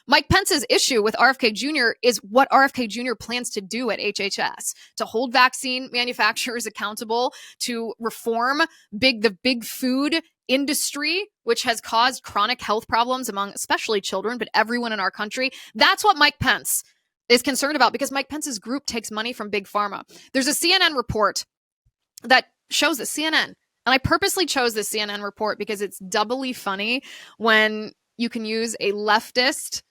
Mike Pence's issue with RFK Jr. is what RFK Jr. plans to do at HHS to hold vaccine manufacturers accountable, to reform the big food industry, which has caused chronic health problems among especially children, but everyone in our country. That's what Mike Pence is concerned about, because Mike Pence's group takes money from Big Pharma. There's a CNN report that shows that CNN, and I purposely chose this CNN report because it's doubly funny when you can use a leftist,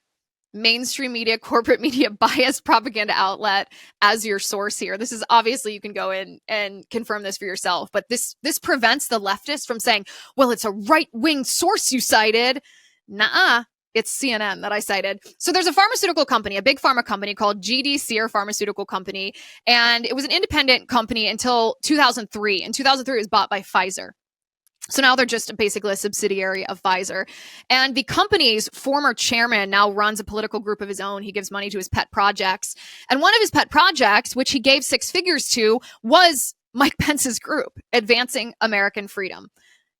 mainstream media, corporate media biased propaganda outlet as your source here. This is obviously, you can go in and confirm this for yourself, but this prevents the leftists from saying, well, it's a right-wing source you cited. Nuh-uh. It's CNN that I cited. So there's a pharmaceutical company, a big pharma company called GD Sear Pharmaceutical Company, and it was an independent company until 2003. In 2003, it was bought by Pfizer. So now they're just basically a subsidiary of Pfizer. And the company's former chairman now runs a political group of his own. He gives money to his pet projects. And one of his pet projects, which he gave 6 figures to, was Mike Pence's group, Advancing American Freedom.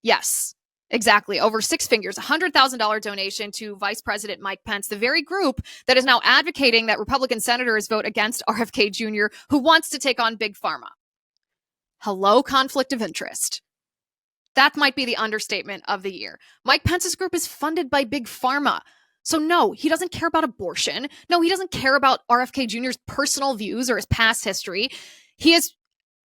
Yes. Exactly. Over 6 figures, $100,000 donation to Vice President Mike Pence, the very group that is now advocating that Republican senators vote against RFK Jr., who wants to take on Big Pharma. Hello, conflict of interest. That might be the understatement of the year. Mike Pence's group is funded by Big Pharma. So no, he doesn't care about abortion. No, he doesn't care about RFK Jr.'s personal views or his past history. He is,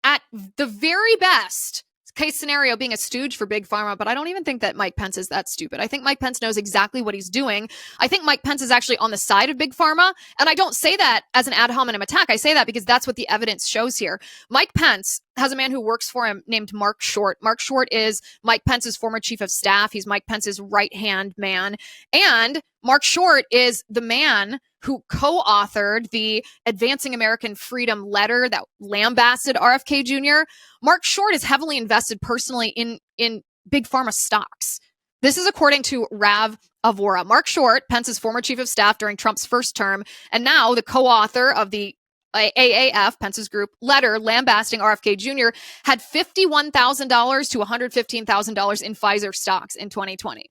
at the very best case scenario, being a stooge for Big Pharma, but I don't even think that Mike Pence is that stupid. I think Mike Pence knows exactly what he's doing. I think Mike Pence is actually on the side of Big Pharma, and I don't say that as an ad hominem attack. I say that because that's what the evidence shows here. Mike Pence has a man who works for him named Mark Short. Mark Short is Mike Pence's former chief of staff. He's Mike Pence's right-hand man. And Mark Short is the man who co-authored the Advancing American Freedom letter that lambasted RFK Jr. Mark Short is heavily invested personally in Big Pharma stocks. This is according to Rav Avora. Mark Short, Pence's former chief of staff during Trump's first term, and now the co-author of the AAF, Pence's group, letter lambasting RFK Jr., had $51,000 to $115,000 in Pfizer stocks in 2020.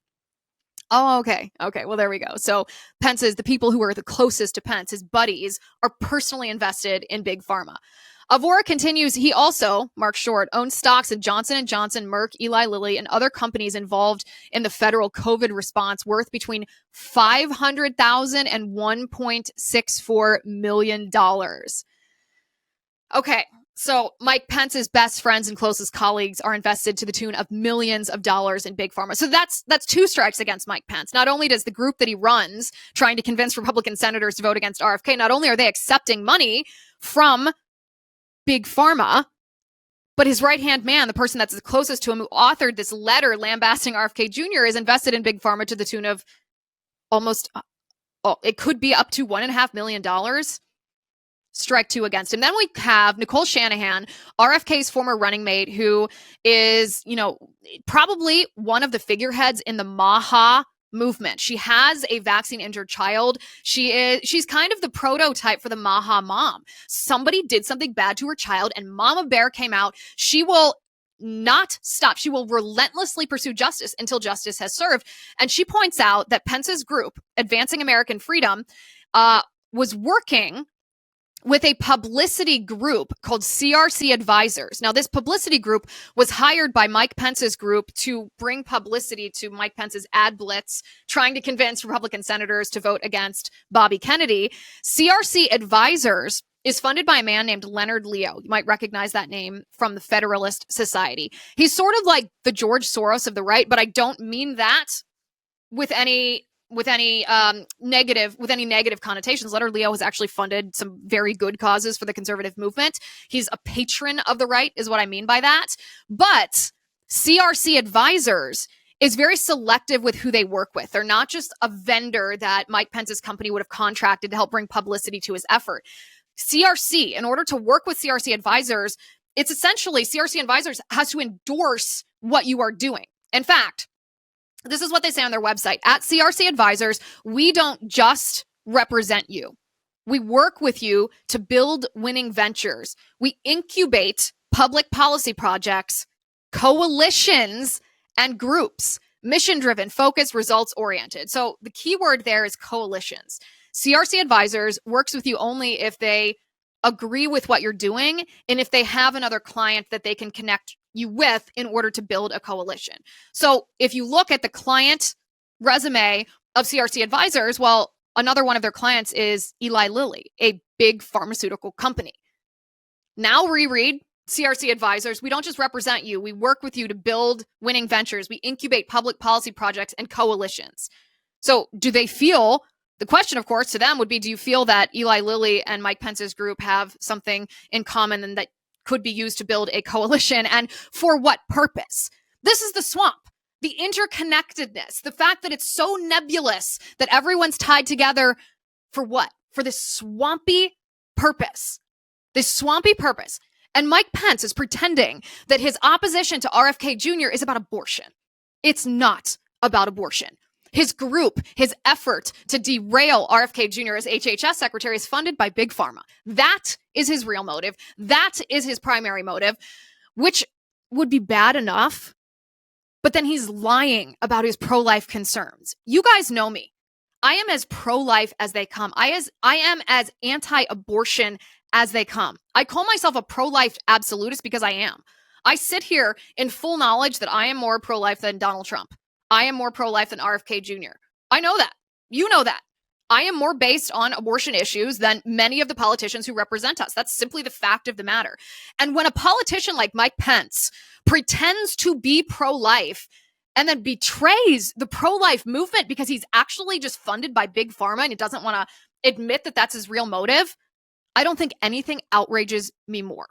Oh, okay. Okay. Well, there we go. So Pence's, the people who are the closest to Pence, his buddies, are personally invested in Big Pharma. Avora continues, he also, Mark Short, owns stocks in Johnson & Johnson, Merck, Eli Lilly, and other companies involved in the federal COVID response worth between $500,000 and $1.64 million. Okay. So Mike Pence's best friends and closest colleagues are invested to the tune of millions of dollars in Big Pharma. So that's 2 strikes against Mike Pence. Not only does the group that he runs trying to convince Republican senators to vote against RFK, not only are they accepting money from Big Pharma, but his right-hand man, the person that's the closest to him who authored this letter lambasting RFK Jr., is invested in Big Pharma to the tune of almost, it could be up to $1.5 million. Strike 2 against him. Then we have Nicole Shanahan, RFK's former running mate, who is, probably one of the figureheads in the MAHA movement. She has a vaccine-injured child. She's kind of the prototype for the MAHA mom. Somebody did something bad to her child, and Mama Bear came out. She will not stop. She will relentlessly pursue justice until justice has served. And she points out that Pence's group, Advancing American Freedom, was working with a publicity group called CRC Advisors. Now, this publicity group was hired by Mike Pence's group to bring publicity to Mike Pence's ad blitz, trying to convince Republican senators to vote against Bobby Kennedy. CRC Advisors is funded by a man named Leonard Leo. You might recognize that name from the Federalist Society. He's sort of like the George Soros of the right, but I don't mean that with any negative connotations. Leonard Leo has actually funded some very good causes for the conservative movement. He's a patron of the right, is what I mean by that. But CRC Advisors is very selective with who they work with. They're not just a vendor that Mike Pence's company would have contracted to help bring publicity to his effort. CRC, in order to work with CRC Advisors, it's essentially CRC Advisors has to endorse what you are doing. In fact, this is what they say on their website. At CRC Advisors, we don't just represent you. We work with you to build winning ventures. We incubate public policy projects, coalitions, and groups. mission-driven, focused, results-oriented. So the key word there is coalitions. CRC Advisors works with you only if they agree with what you're doing and if they have another client that they can connect you with in order to build a coalition. So if you look at the client resume of CRC Advisors, well, another one of their clients is Eli Lilly, a big pharmaceutical company. Now reread CRC Advisors. We don't just represent you. We work with you to build winning ventures. We incubate public policy projects and coalitions. So do they feel, the question, of course, to them would be, do you feel that Eli Lilly and Mike Pence's group have something in common and that could be used to build a coalition? And for what purpose? This is the swamp. The interconnectedness, the fact that it's so nebulous that everyone's tied together for what? For this swampy purpose. This swampy purpose. And Mike Pence is pretending that his opposition to RFK Jr. is about abortion. It's not about abortion. His group, his effort to derail RFK Jr. as HHS secretary is funded by Big Pharma. That is his real motive. That is his primary motive, which would be bad enough. But then he's lying about his pro-life concerns. You guys know me. I am as pro-life as they come. I am as anti-abortion as they come. I call myself a pro-life absolutist because I am. I sit here in full knowledge that I am more pro-life than Donald Trump. I am more pro-life than RFK Jr. I know that. You know that. I am more based on abortion issues than many of the politicians who represent us. That's simply the fact of the matter. And when a politician like Mike Pence pretends to be pro-life and then betrays the pro-life movement because he's actually just funded by Big Pharma and he doesn't want to admit that that's his real motive, I don't think anything outrages me more.